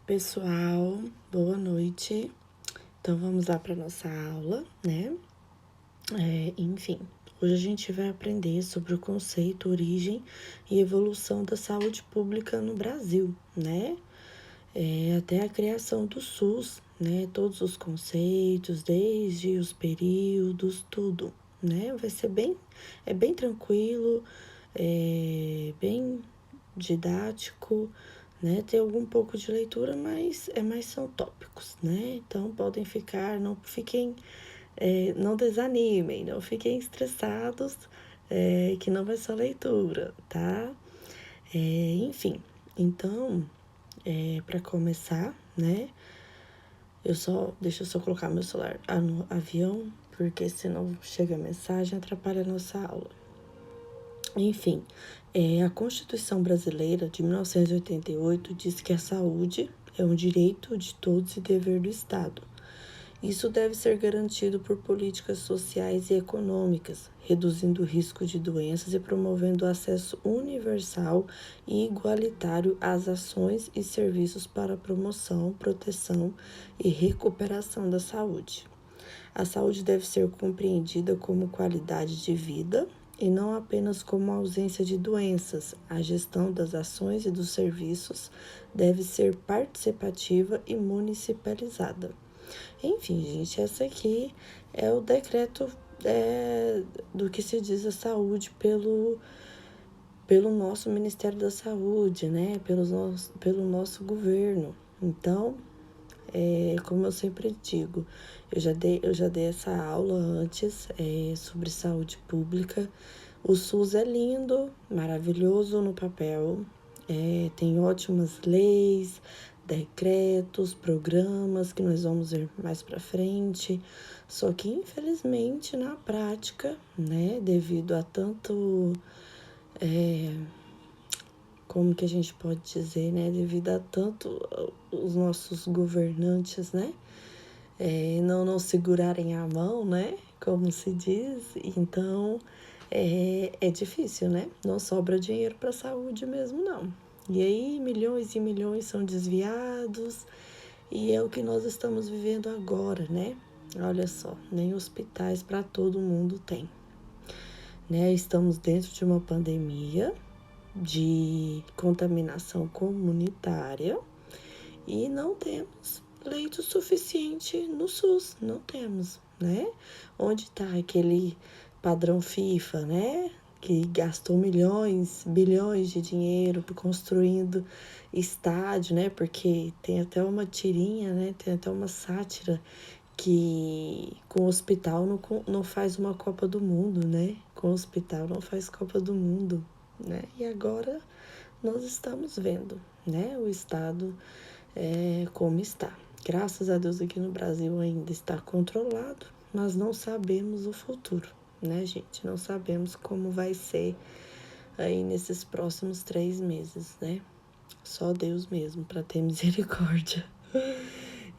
Pessoal, boa noite. Então vamos lá para nossa aula, né? Enfim, hoje a gente vai aprender sobre o conceito, origem e evolução da saúde pública no Brasil, né? Até a criação do SUS, né? Todos os conceitos, desde os períodos, tudo, né? Vai ser bem tranquilo, bem didático, né? Tem algum pouco de leitura, mas são tópicos, né? Então podem ficar, não desanimem, não fiquem estressados, que não vai ser leitura, tá? Enfim, então, para começar, né? Deixa eu só colocar meu celular no avião, porque senão chega a mensagem e atrapalha a nossa aula. Enfim, a Constituição Brasileira de 1988 diz que a saúde é um direito de todos e dever do Estado. Isso deve ser garantido por políticas sociais e econômicas, reduzindo o risco de doenças e promovendo o acesso universal e igualitário às ações e serviços para promoção, proteção e recuperação da saúde. A saúde deve ser compreendida como qualidade de vida e não apenas como ausência de doenças. A gestão das ações e dos serviços deve ser participativa e municipalizada. Enfim, gente, essa aqui é o decreto do que se diz a saúde pelo nosso Ministério da Saúde, né? Pelo nosso governo. Então, como eu sempre digo, eu já dei essa aula antes sobre saúde pública. O SUS é lindo, maravilhoso no papel, tem ótimas leis, decretos, programas que nós vamos ver mais para frente. Só que, infelizmente, na prática, né, devido a tanto como que a gente pode dizer, né, devido a tanto os nossos governantes, né, não segurarem a mão, né, como se diz, então é difícil, né, não sobra dinheiro para a saúde mesmo, não. E aí milhões e milhões são desviados e é o que nós estamos vivendo agora, né, olha só, nem hospitais para todo mundo tem, né, estamos dentro de uma pandemia, de contaminação comunitária e não temos leito suficiente no SUS, não temos, né? Onde está aquele padrão FIFA, né? Que gastou milhões, bilhões de dinheiro construindo estádio, né? Porque tem até uma tirinha, né? Tem até uma sátira que com o hospital não faz uma Copa do Mundo, né? Com o hospital não faz Copa do Mundo, né? E agora nós estamos vendo, né? O estado como está. Graças a Deus aqui no Brasil ainda está controlado, mas não sabemos o futuro, né, gente? Não sabemos como vai ser aí nesses próximos 3 meses, né? Só Deus mesmo para ter misericórdia.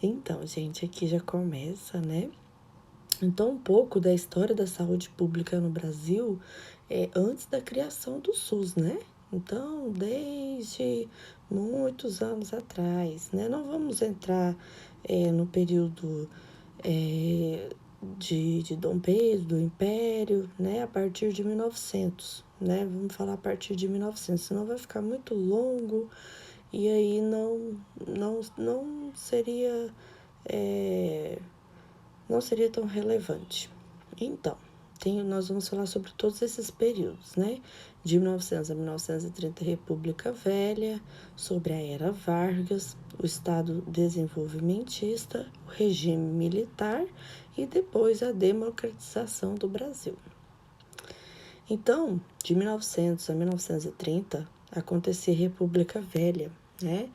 Então, gente, aqui já começa, né? Então, um pouco da história da saúde pública no Brasil antes da criação do SUS, né? Então, desde muitos anos atrás, né? Não vamos entrar no período de Dom Pedro, do Império, né? A partir de 1900, né? Vamos falar a partir de 1900, senão vai ficar muito longo e aí não seria não seria tão relevante. Então, nós vamos falar sobre todos esses períodos, né? De 1900 a 1930, República Velha, sobre a Era Vargas, o Estado desenvolvimentista, o regime militar e depois a democratização do Brasil. Então, de 1900 a 1930, acontecia a República Velha, né?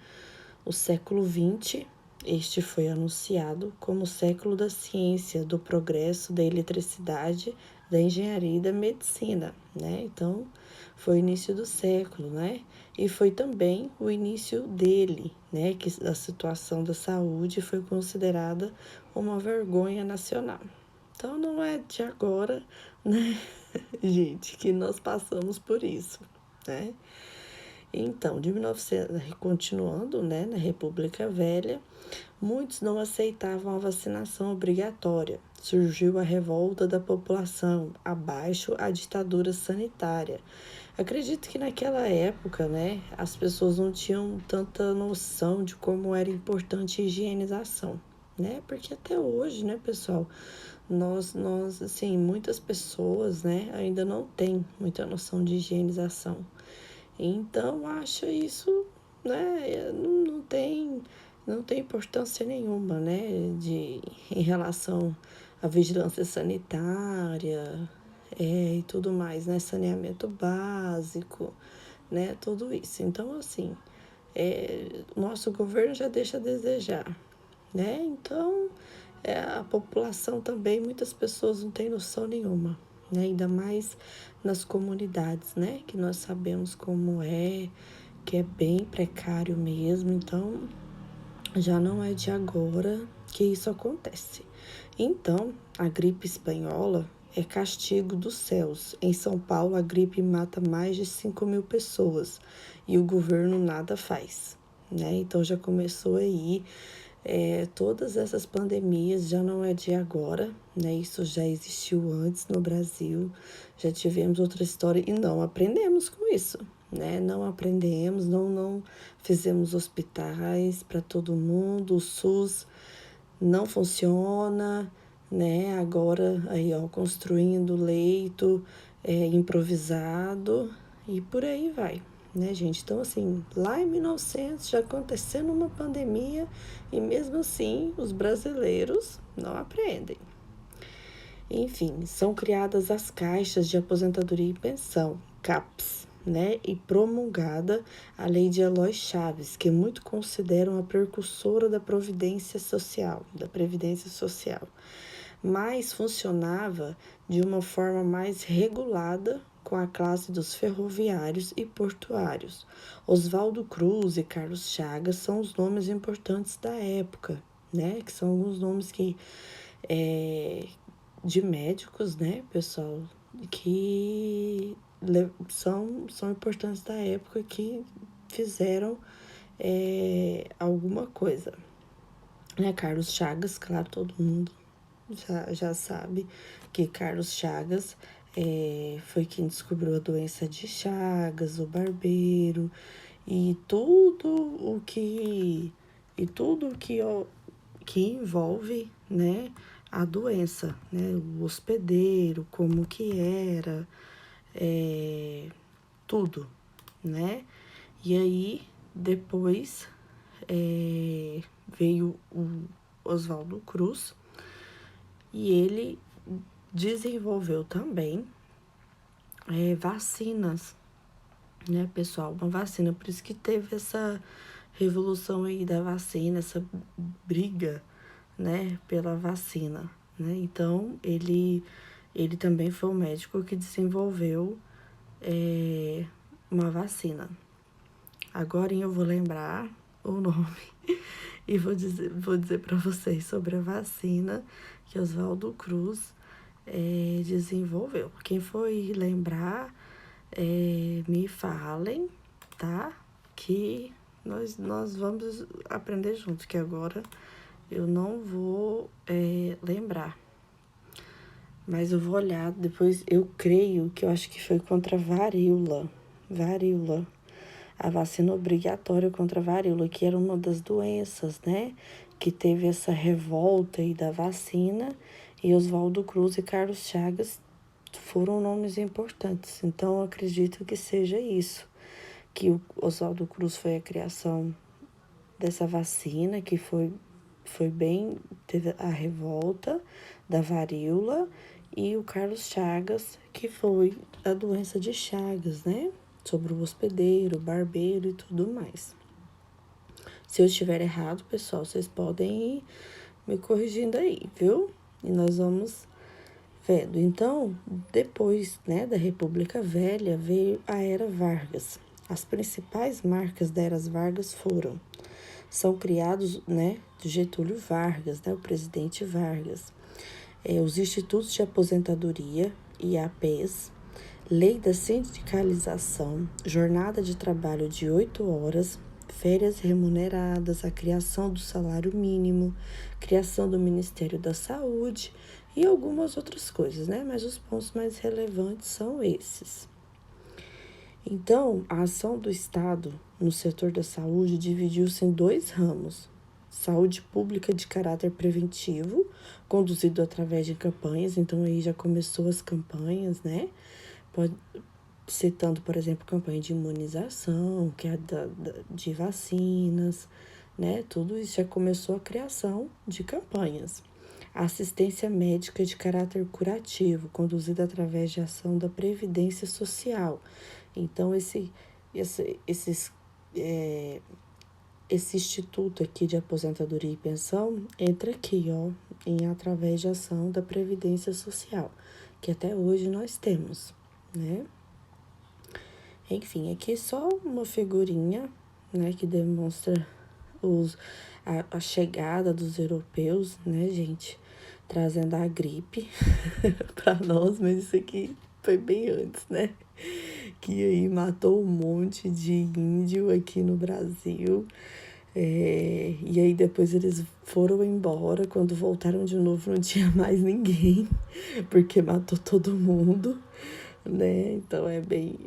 O século XX, este foi anunciado como o século da ciência, do progresso, da eletricidade, da engenharia e da medicina, né? Então, foi o início do século, né? E foi também o início dele, né? Que a situação da saúde foi considerada uma vergonha nacional. Então, não é de agora, né, gente, que nós passamos por isso, né? Então, de 1900, continuando, né, na República Velha, muitos não aceitavam a vacinação obrigatória. Surgiu a revolta da população, abaixo a ditadura sanitária. Acredito que naquela época, né, as pessoas não tinham tanta noção de como era importante a higienização, né? Porque até hoje, né, pessoal, assim, muitas pessoas, né, ainda não têm muita noção de higienização. Então, acho isso, né, não tem importância nenhuma, né, em relação à vigilância sanitária, e tudo mais, né, saneamento básico, né, tudo isso. Então, assim, nosso governo já deixa a desejar, né, então, a população também, muitas pessoas não têm noção nenhuma, né, ainda mais nas comunidades, né, que nós sabemos como que é bem precário mesmo, então já não é de agora que isso acontece. Então, a gripe espanhola é castigo dos céus. Em São Paulo, a gripe mata mais de 5.000 pessoas e o governo nada faz, né? Então, já começou aí. Todas essas pandemias já não é de agora, né? Isso já existiu antes no Brasil, já tivemos outra história e não aprendemos com isso, né? Não aprendemos, não fizemos hospitais para todo mundo, o SUS não funciona, né? Agora aí, ó, construindo leito improvisado e por aí vai, né, gente? Então, assim, lá em 1900 já acontecendo uma pandemia e mesmo assim os brasileiros não aprendem. Enfim, são criadas as caixas de aposentadoria e pensão, CAPS, né, e promulgada a Lei de Eloy Chaves, que muitos consideram a precursora da Previdência Social, mas funcionava de uma forma mais regulada com a classe dos ferroviários e portuários. Oswaldo Cruz e Carlos Chagas são os nomes importantes da época, né? Que são alguns nomes de médicos, né, pessoal, que são importantes da época que fizeram alguma coisa. Né, Carlos Chagas, claro, todo mundo já sabe que Carlos Chagas foi quem descobriu a doença de Chagas, o barbeiro, e tudo que envolve, né, a doença, né, o hospedeiro, como que era, tudo, né? E aí, depois, veio o Oswaldo Cruz e ele desenvolveu também vacinas, né, pessoal? Uma vacina, por isso que teve essa revolução aí da vacina, essa briga, né, pela vacina, né? Então, ele também foi o médico que desenvolveu uma vacina. Agora eu vou lembrar o nome e vou dizer para vocês sobre a vacina que Oswaldo Cruz desenvolveu. Quem foi lembrar, me falem, tá? Que nós vamos aprender juntos, que agora eu não vou lembrar. Mas eu vou olhar depois, eu creio que eu acho que foi contra a varíola. Varíola. A vacina obrigatória contra a varíola, que era uma das doenças, né? Que teve essa revolta aí da vacina. E Oswaldo Cruz e Carlos Chagas foram nomes importantes. Então, eu acredito que seja isso. Que o Oswaldo Cruz foi a criação dessa vacina, que teve a revolta da varíola, e o Carlos Chagas, que foi a doença de Chagas, né? Sobre o hospedeiro, barbeiro e tudo mais. Se eu estiver errado, pessoal, vocês podem ir me corrigindo aí, viu? E nós vamos vendo. Então, depois, né, da República Velha, veio a Era Vargas. As principais marcas da Era Vargas são criados, né, de Getúlio Vargas, né, o presidente Vargas. Os institutos de aposentadoria, IAPs, Lei da sindicalização, jornada de trabalho de 8 horas, férias remuneradas, a criação do salário mínimo, criação do Ministério da Saúde e algumas outras coisas, né? Mas os pontos mais relevantes são esses. Então, a ação do Estado no setor da saúde dividiu-se em 2 ramos: saúde pública de caráter preventivo, conduzido através de campanhas. Então, aí já começou as campanhas, né? Citando, por exemplo, campanha de imunização, que é de vacinas, né? Tudo isso já começou a criação de campanhas. A assistência médica de caráter curativo, conduzida através de ação da Previdência Social. Então, esse instituto aqui de aposentadoria e pensão entra aqui, ó, através de ação da Previdência Social, que até hoje nós temos, né? Enfim, aqui é só uma figurinha, né, que demonstra a chegada dos europeus, né, gente, trazendo a gripe para nós, mas isso aqui foi bem antes, né? Que aí matou um monte de índio aqui no Brasil. E aí depois eles foram embora. Quando voltaram de novo não tinha mais ninguém, porque matou todo mundo, né? Então é bem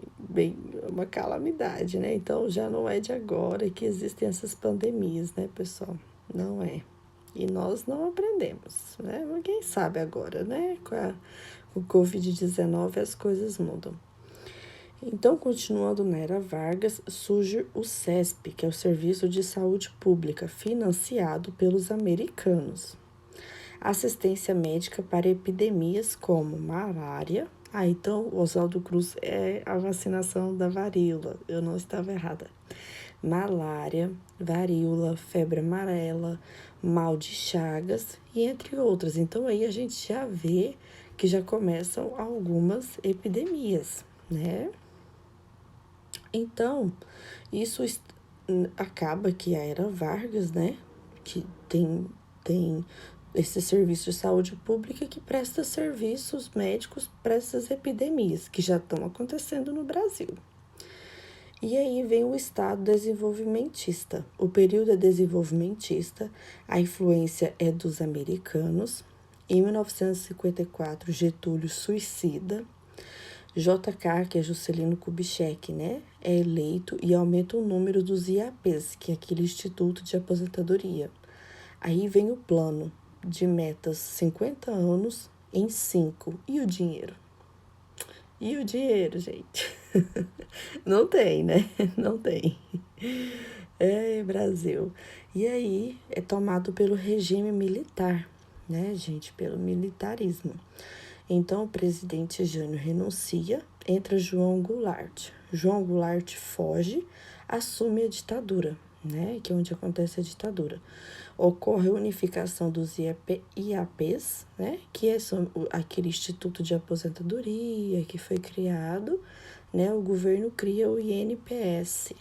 uma calamidade, né? Então já não é de agora que existem essas pandemias, né, pessoal? Não é. E nós não aprendemos, né? Mas quem sabe agora, né? Com o Covid-19 as coisas mudam. Então, continuando na era Vargas, surge o SESP, que é o Serviço de Saúde Pública, financiado pelos americanos. Assistência médica para epidemias como malária. Então, o Oswaldo Cruz é a vacinação da varíola. Eu não estava errada. Malária, varíola, febre amarela, mal de Chagas e entre outras. Então, aí a gente já vê que já começam algumas epidemias, né? Então, isso acaba que a era Vargas, né, que tem esse serviço de saúde pública que presta serviços médicos para essas epidemias que já estão acontecendo no Brasil. E aí vem o Estado desenvolvimentista. O período é desenvolvimentista, a influência é dos americanos. Em 1954, Getúlio suicida. JK, que é Juscelino Kubitschek, né, é eleito e aumenta o número dos IAPs, que é aquele Instituto de Aposentadoria. Aí vem o plano de metas 50 anos em 5. E o dinheiro? E o dinheiro, gente? Não tem, né? Não tem. Brasil. E aí é tomado pelo regime militar, né, gente? Pelo militarismo. Então, o presidente Jânio renuncia, entra João Goulart. João Goulart foge, assume a ditadura, né? Que é onde acontece a ditadura. Ocorre a unificação dos IAPs, né? Que é aquele Instituto de Aposentadoria que foi criado, né? O governo cria o INPS.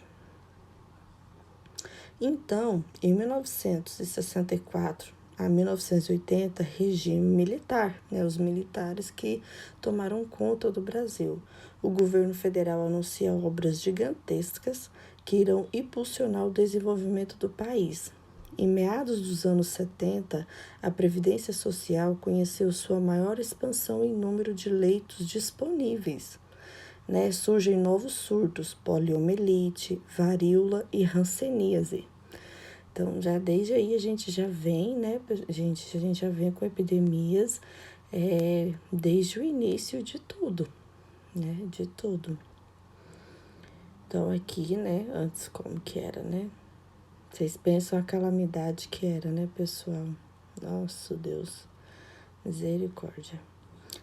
Então, em 1964 a 1980, regime militar, né, os militares que tomaram conta do Brasil. O governo federal anuncia obras gigantescas que irão impulsionar o desenvolvimento do país. Em meados dos anos 70, a Previdência Social conheceu sua maior expansão em número de leitos disponíveis. Né? Surgem novos surtos, poliomielite, varíola e hanseníase. Então, já desde aí a gente já vem, né, a gente já vem com epidemias desde o início de tudo, né, de tudo. Então, aqui, né, antes como que era, né? Vocês pensam a calamidade que era, né, pessoal? Nossa, Deus, misericórdia.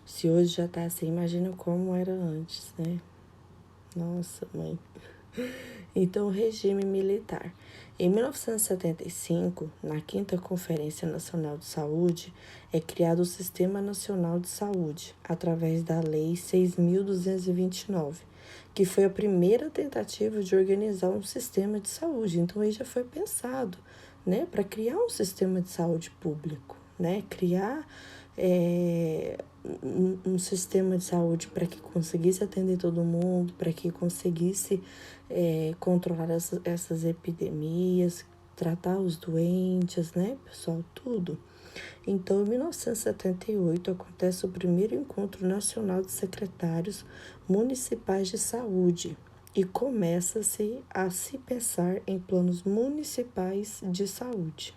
Se hoje já tá assim, imagina como era antes, né? Nossa, mãe. Então, regime militar. Em 1975, na 5ª Conferência Nacional de Saúde, é criado o Sistema Nacional de Saúde, através da Lei 6.229, que foi a primeira tentativa de organizar um sistema de saúde. Então, aí já foi pensado, né, para criar um sistema de saúde público, né, criar um sistema de saúde para que conseguisse atender todo mundo, para que conseguisse controlar essas epidemias, tratar os doentes, né, pessoal, tudo. Então, em 1978, acontece o primeiro Encontro Nacional de Secretários Municipais de Saúde e começa-se a se pensar em planos municipais de saúde.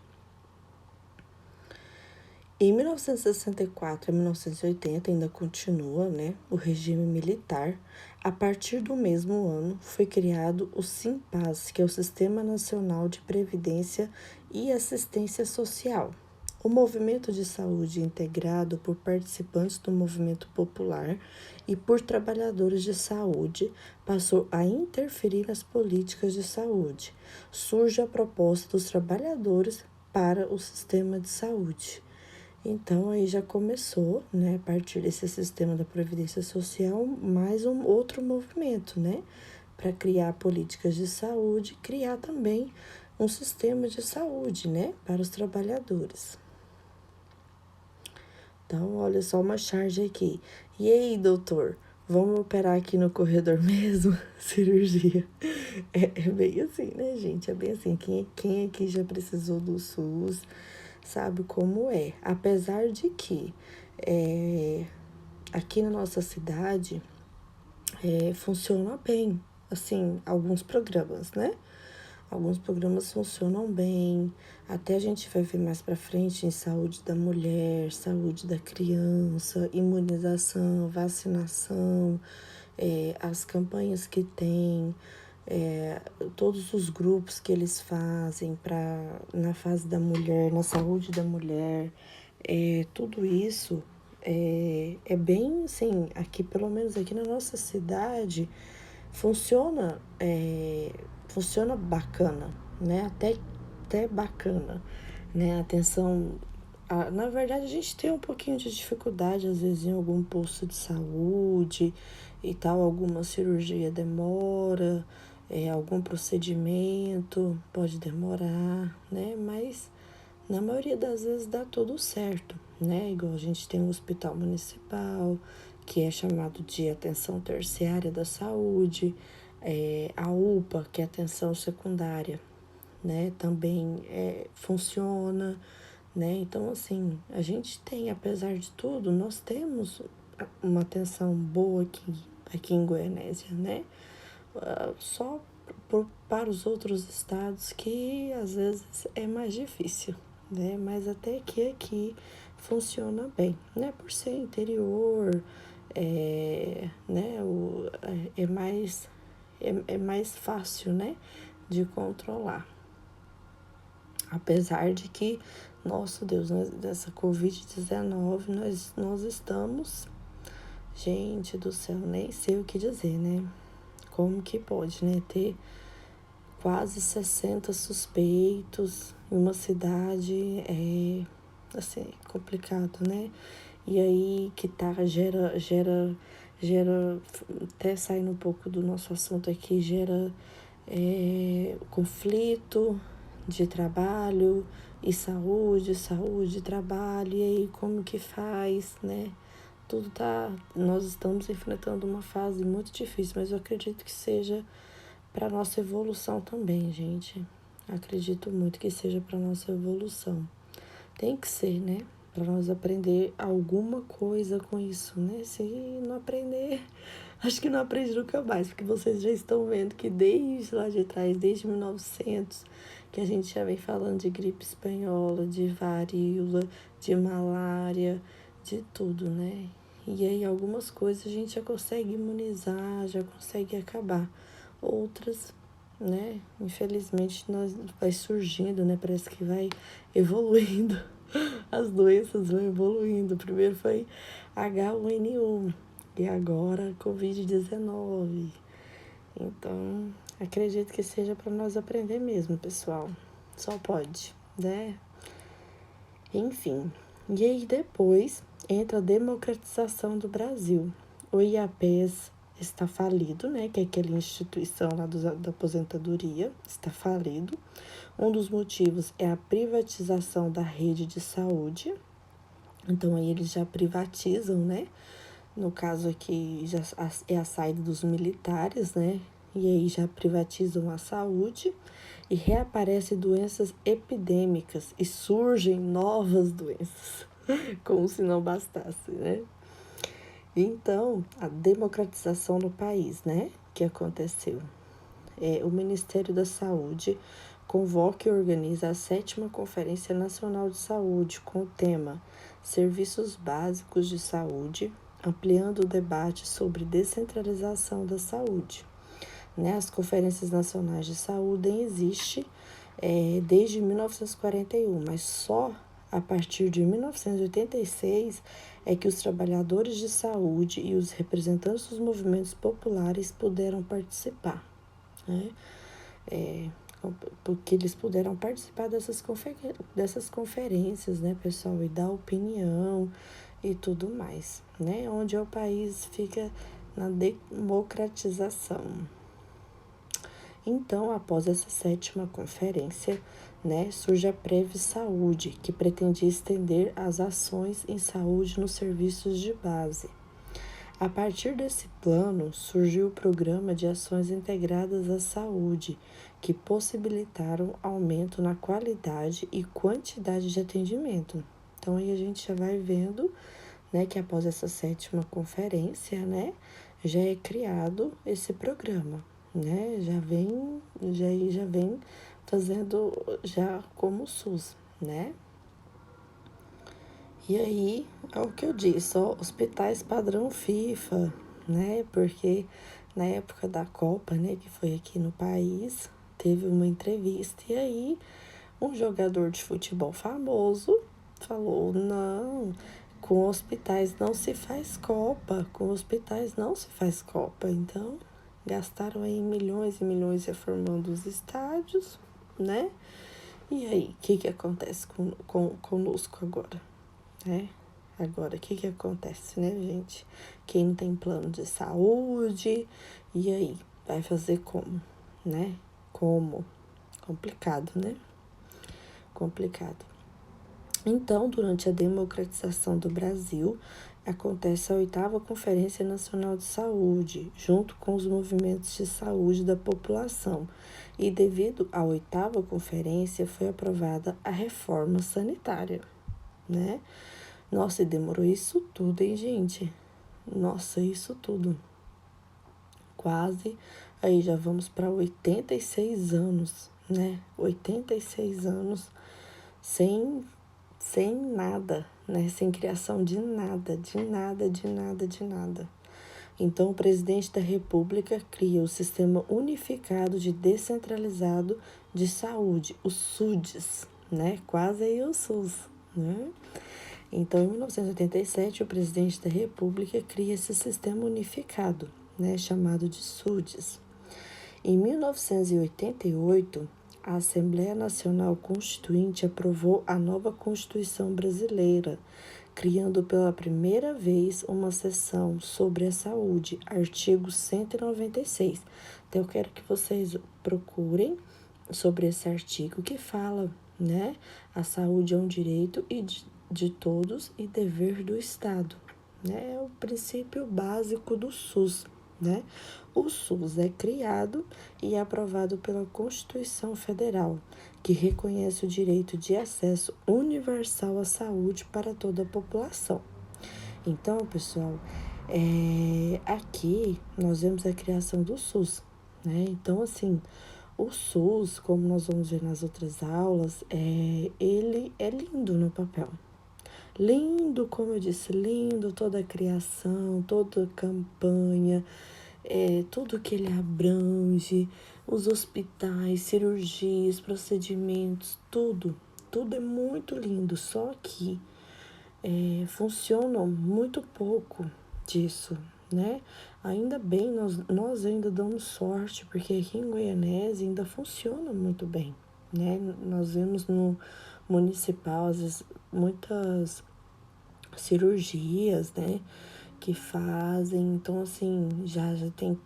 Em 1964 a 1980 ainda continua, né, o regime militar. A partir do mesmo ano foi criado o SINPAS, que é o Sistema Nacional de Previdência e Assistência Social. O movimento de saúde integrado por participantes do movimento popular e por trabalhadores de saúde passou a interferir nas políticas de saúde. Surge a proposta dos trabalhadores para o sistema de saúde. Então, aí já começou, né, a partir desse sistema da Previdência Social, mais um outro movimento, né, para criar políticas de saúde, criar também um sistema de saúde, né, para os trabalhadores. Então, olha só uma charge aqui. E aí, doutor, vamos operar aqui no corredor mesmo? Cirurgia. É bem assim, né, gente? É bem assim. Quem aqui já precisou do SUS sabe como é. Apesar de que aqui na nossa cidade funciona bem, assim, alguns programas, né? Alguns programas funcionam bem, até a gente vai ver mais para frente em saúde da mulher, saúde da criança, imunização, vacinação, as campanhas que tem, todos os grupos que eles fazem na fase da mulher, na saúde da mulher, tudo isso é bem assim, aqui pelo menos aqui na nossa cidade, funciona, funciona bacana, né? Até bacana, né? Atenção. Na verdade, a gente tem um pouquinho de dificuldade, às vezes, em algum posto de saúde e tal, alguma cirurgia demora, algum procedimento pode demorar, né? Mas na maioria das vezes dá tudo certo, né? Igual a gente tem um hospital municipal, que é chamado de atenção terciária da saúde, a UPA, que é atenção secundária, né? Também funciona, né? Então, assim, a gente tem, apesar de tudo, nós temos uma atenção boa aqui em Goianésia, né? Só para os outros estados que às vezes é mais difícil, né? Mas até que aqui funciona bem, né? Por ser interior, né? É mais fácil, né? De controlar. Apesar de que, nosso Deus, dessa Covid-19, nós estamos, gente do céu, nem sei o que dizer, né? Como que pode, né? Ter quase 60 suspeitos em uma cidade, assim, complicado, né? E aí que gera, até saindo um pouco do nosso assunto aqui, gera conflito de trabalho e saúde, trabalho, e aí como que faz, né? Nós estamos enfrentando uma fase muito difícil, mas eu acredito que seja para nossa evolução também, gente. Acredito muito que seja para nossa evolução. Tem que ser, né? Para nós aprender alguma coisa com isso, né? Se não aprender, acho que não aprende nunca mais, porque vocês já estão vendo que desde lá de trás, desde 1900, que a gente já vem falando de gripe espanhola, de varíola, de malária, de tudo, né? E aí algumas coisas a gente já consegue imunizar, já consegue acabar. Outras, né, infelizmente nós vai surgindo, né? Parece que vai evoluindo. As doenças vão evoluindo. Primeiro foi H1N1 e agora Covid-19. Então, acredito que seja para nós aprender mesmo, pessoal. Só pode, né? Enfim. E aí depois entra a democratização do Brasil. O IAPES está falido, né? Que é aquela instituição lá da aposentadoria, está falido. Um dos motivos é a privatização da rede de saúde, Então, aí eles já privatizam, né? No caso aqui, já é a saída dos militares, né? E aí já privatizam a saúde e reaparecem doenças epidêmicas e surgem novas doenças, como se não bastasse, né? Então, a democratização no país, né? Que aconteceu. O Ministério da Saúde convoca e organiza a 7ª Conferência Nacional de Saúde com o tema Serviços Básicos de Saúde, ampliando o debate sobre descentralização da saúde. Né? As Conferências Nacionais de Saúde existem desde 1941, mas só a partir de 1986 é que os trabalhadores de saúde e os representantes dos movimentos populares puderam participar, né? Porque eles puderam participar dessas conferências, né, pessoal, e dar opinião e tudo mais, né? Onde o país fica na democratização. Então, após essa 7ª conferência, né, surge a Prev Saúde, que pretendia estender as ações em saúde nos serviços de base. A partir desse plano, surgiu o Programa de Ações Integradas à Saúde, que possibilitaram aumento na qualidade e quantidade de atendimento. Então, aí a gente já vai vendo, né, que após essa 7ª conferência, né, já é criado esse programa, né, já vem fazendo já como SUS, né. E aí, é o que eu disse, ó, hospitais padrão FIFA, né? Porque na época da Copa, né, que foi aqui no país, teve uma entrevista e aí um jogador de futebol famoso falou: não, com hospitais não se faz Copa, com hospitais não se faz Copa. Então, gastaram aí milhões e milhões reformando os estádios, né? E aí, o que acontece conosco agora? Agora, o que acontece, né, gente? Quem não tem plano de saúde, e aí? Vai fazer como, né? Como? Complicado, né? Complicado. Então, durante a democratização do Brasil, acontece a 8ª Conferência Nacional de Saúde, junto com os movimentos de saúde da população. E devido à 8ª conferência, foi aprovada a reforma sanitária, né? Nossa, e demorou isso tudo, hein, gente? Nossa, isso tudo. Quase, aí já vamos para 86 anos, né? 86 anos sem nada, né? Sem criação de nada, de nada, de nada, de nada. Então, o presidente da República cria o Sistema Unificado de Descentralizado de Saúde, o SUDES, né? Quase aí o SUS, né? Então, em 1987, o presidente da República cria esse sistema unificado, né, chamado de SUDES. Em 1988, a Assembleia Nacional Constituinte aprovou a nova Constituição Brasileira, criando pela primeira vez uma seção sobre a saúde, artigo 196. Então, eu quero que vocês procurem sobre esse artigo que fala, né, a saúde é um direito de todos e dever do Estado, né? É o princípio básico do SUS, né? O SUS é criado e aprovado pela Constituição Federal, que reconhece o direito de acesso universal à saúde para toda a população. Então, pessoal, aqui nós vemos a criação do SUS, né? Então, assim, o SUS, como nós vamos ver nas outras aulas, ele é lindo no papel. Lindo, como eu disse, lindo toda a criação, toda a campanha, tudo que ele abrange, os hospitais, cirurgias, procedimentos, tudo é muito lindo, só que funcionam muito pouco disso, né? Ainda bem, nós ainda damos sorte, porque aqui em Goianese ainda funciona muito bem, né? Nós vemos no municipal, às vezes, muitas cirurgias, né, que fazem, então, assim, já tem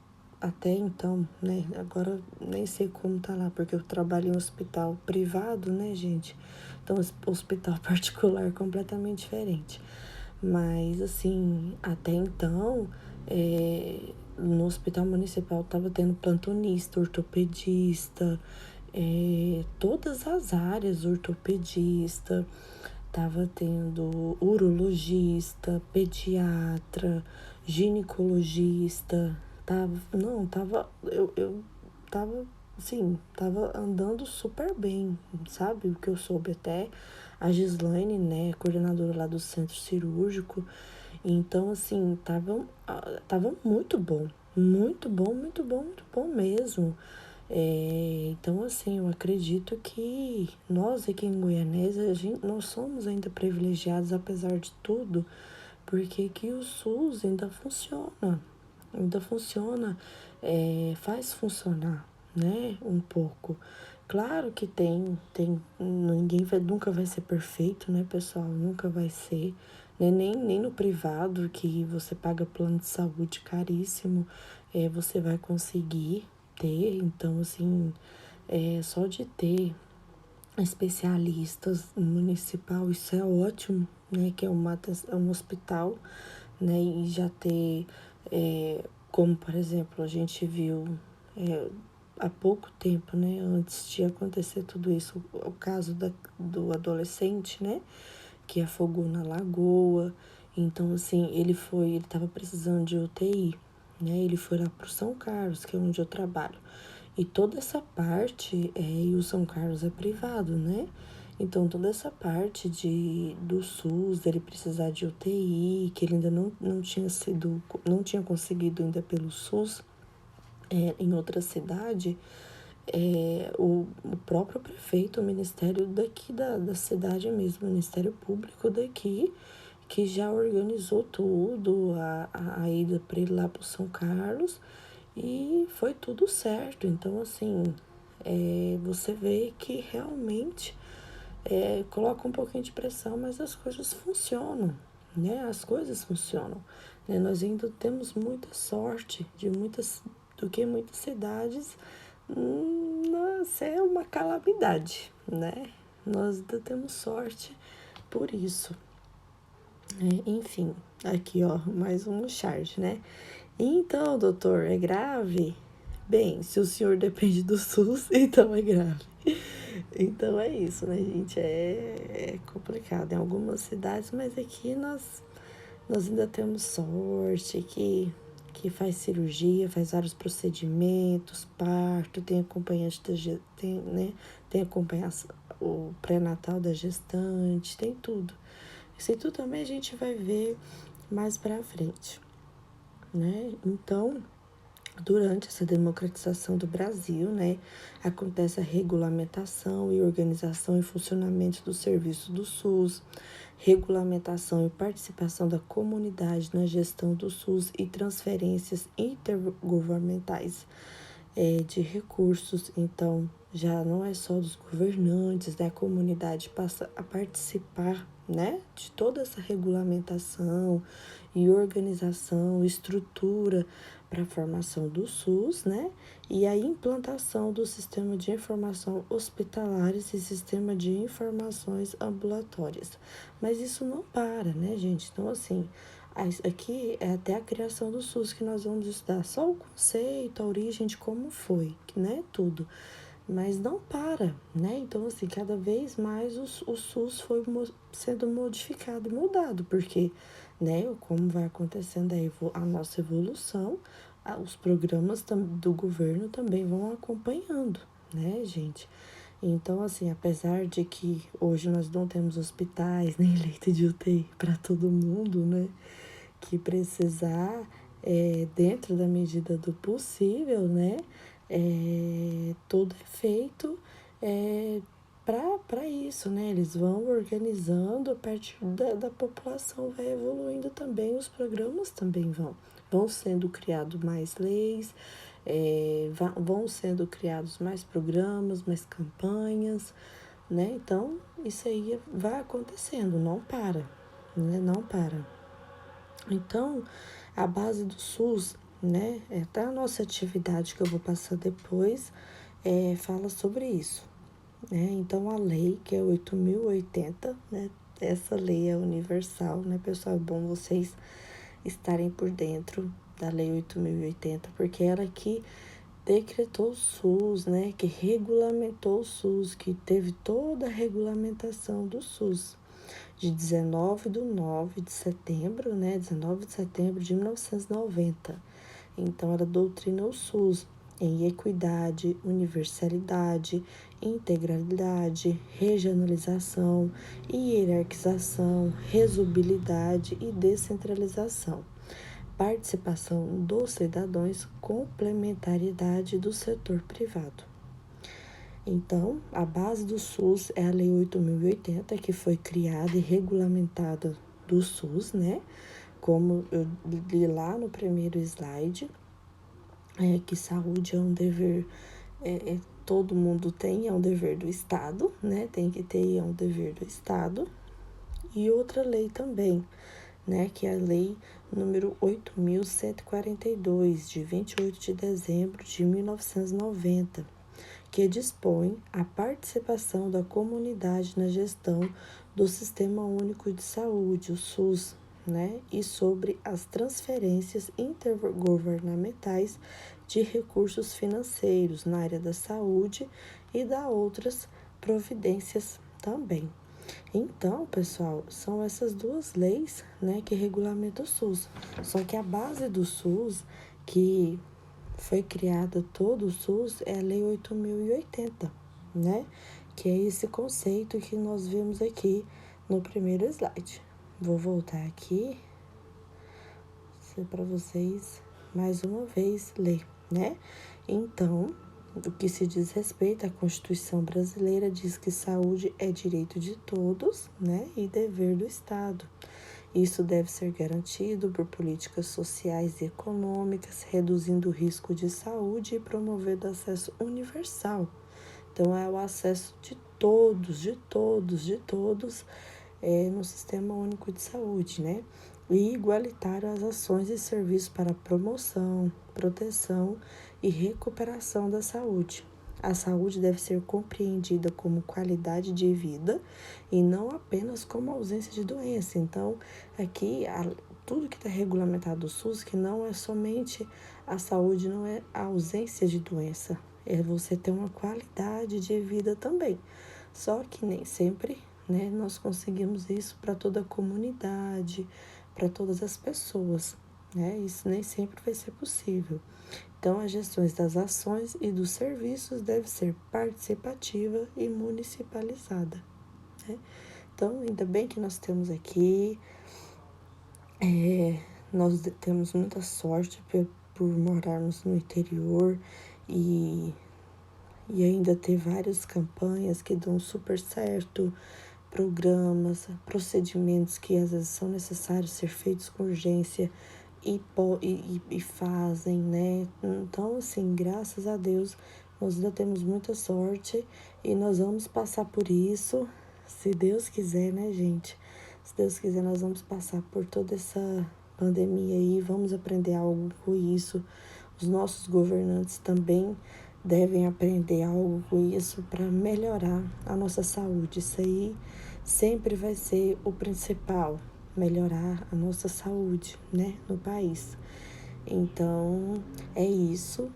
até então, né? Agora nem sei como tá lá, porque eu trabalho em hospital privado, né, gente? Então, hospital particular é completamente diferente. Mas, assim, até então, no hospital municipal tava tendo plantonista, ortopedista, todas as áreas, ortopedista, tava tendo urologista, pediatra, ginecologista, eu tava, assim, tava andando super bem, sabe? O que eu soube até, a Gislaine, né, coordenadora lá do centro cirúrgico, então, assim, tava muito bom, muito bom, muito bom, muito bom mesmo. Então, assim, eu acredito que nós aqui em Goianésia, nós somos ainda privilegiados, apesar de tudo, porque que o SUS ainda funciona, faz funcionar, né, um pouco. Claro que nunca vai ser perfeito, né, pessoal? Nunca vai ser, né? Nem no privado, que você paga plano de saúde caríssimo, você vai conseguir ter. Então, assim, só de ter especialistas no municipal, isso é ótimo, né? Que é um hospital, né? E já ter, como por exemplo, a gente viu há pouco tempo, né? Antes de acontecer tudo isso, o caso do adolescente, né? Que afogou na lagoa. Então, assim, ele estava precisando de UTI, né? Ele foi lá pro São Carlos, que é onde eu trabalho. E toda essa parte, e o São Carlos é privado, né? Então, toda essa parte do SUS, dele precisar de UTI, que ele ainda não tinha conseguido ainda pelo SUS, em outra cidade, o próprio prefeito, o ministério daqui da cidade mesmo, o Ministério Público daqui, que já organizou tudo, a ida para ir lá para São Carlos, e foi tudo certo. Então, assim, você vê que realmente coloca um pouquinho de pressão, mas as coisas funcionam, né? As coisas funcionam. Né? Nós ainda temos muita sorte do que muitas cidades, nossa, é uma calamidade, né? Nós ainda temos sorte por isso. Enfim, aqui ó, mais um charge, né? Então, doutor, é grave? Bem, se o senhor depende do SUS, então é grave. Então é isso, né, gente? É complicado em algumas cidades, mas aqui nós ainda temos sorte que faz cirurgia, faz vários procedimentos, parto, tem acompanhante tem, né? Tem acompanhação, o pré-natal da gestante, tem tudo. Isso tudo também a gente vai ver mais pra frente, né? Então, durante essa democratização do Brasil, né, acontece a regulamentação e organização e funcionamento do serviço do SUS, regulamentação e participação da comunidade na gestão do SUS e transferências intergovernamentais de recursos. Então, já não é só dos governantes, né? A comunidade passa a participar, né, de toda essa regulamentação e organização, estrutura para a formação do SUS, né? E a implantação do sistema de informação hospitalares e sistema de informações ambulatórias. Mas isso não para, né, gente? Então, assim, aqui é até a criação do SUS que nós vamos estudar, só o conceito, a origem de como foi, né, tudo. Mas não para, né? Então, assim, cada vez mais o SUS foi sendo modificado e mudado, porque, né, como vai acontecendo a nossa evolução, os programas do governo também vão acompanhando, né, gente? Então, assim, apesar de que hoje nós não temos hospitais nem leito de UTI para todo mundo, né, que precisar, dentro da medida do possível, né, tudo é feito para isso, né? Eles vão organizando a partir da população, vai evoluindo também, os programas também vão sendo criados mais leis, vão sendo criados mais programas, mais campanhas, né? Então, isso aí vai acontecendo, não para, né? Não para. Então, a base do SUS, né? Até a nossa atividade que eu vou passar depois fala sobre isso, né? Então, a lei, que é 8.080, né? Essa lei é universal, né, pessoal? É bom vocês estarem por dentro da lei 8.080, porque ela que decretou o SUS, né? Que regulamentou o SUS, que teve toda a regulamentação do SUS. De 19 de setembro, né? 19 de setembro de 1990. Então, ela doutrina o SUS em equidade, universalidade, integralidade, regionalização, hierarquização, resolutividade e descentralização, participação dos cidadãos, complementariedade do setor privado. Então, a base do SUS é a Lei 8.080, que foi criada e regulamentada do SUS, né? Como eu li lá no primeiro slide, que saúde é um dever, todo mundo tem, é um dever do Estado, né? Tem que ter, é um dever do Estado. E outra lei também, né? Que é a lei número 8.142, de 28 de dezembro de 1990, que dispõe a participação da comunidade na gestão do Sistema Único de Saúde, o SUS, né? E sobre as transferências intergovernamentais de recursos financeiros na área da saúde e da outras providências também. Então, pessoal, são essas duas leis, né, que regulamentam o SUS. Só que a base do SUS, que foi criada todo o SUS, é a Lei 8.080, né? Que é esse conceito que nós vimos aqui no primeiro slide. Vou voltar aqui para vocês mais uma vez ler, né? Então, o que se diz respeito à Constituição brasileira diz que saúde é direito de todos, né? E dever do Estado. Isso deve ser garantido por políticas sociais e econômicas, reduzindo o risco de saúde e promovendo acesso universal. Então, é o acesso de todos, no Sistema Único de Saúde, né? E igualitário às ações e serviços para promoção, proteção e recuperação da saúde. A saúde deve ser compreendida como qualidade de vida e não apenas como ausência de doença. Então, aqui, tudo que está regulamentado do SUS, que não é somente a saúde, não é a ausência de doença, é você ter uma qualidade de vida também. Só que nem sempre, né, nós conseguimos isso para toda a comunidade, para todas as pessoas, né? Isso nem sempre vai ser possível. Então, as gestões das ações e dos serviços deve ser participativa e municipalizada, né? Então, ainda bem que nós temos aqui, nós temos muita sorte por morarmos no interior e ainda ter várias campanhas que dão super certo, programas, procedimentos que às vezes são necessários ser feitos com urgência e fazem, né? Então, assim, graças a Deus, nós ainda temos muita sorte e nós vamos passar por isso, se Deus quiser, né, gente? Se Deus quiser, nós vamos passar por toda essa pandemia aí, vamos aprender algo com isso. Os nossos governantes também devem aprender algo com isso para melhorar a nossa saúde. Isso aí sempre vai ser o principal, melhorar a nossa saúde, né, no país. Então, é isso.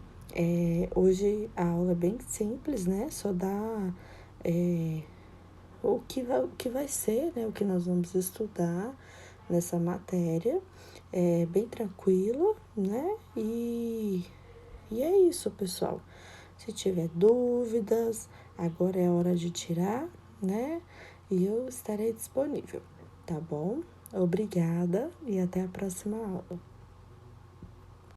Hoje a aula é bem simples, né? Só dá o que vai ser, né? O que nós vamos estudar nessa matéria. É bem tranquilo, né? E é isso, pessoal. Se tiver dúvidas, agora é hora de tirar, né? E eu estarei disponível, tá bom? Obrigada e até a próxima aula.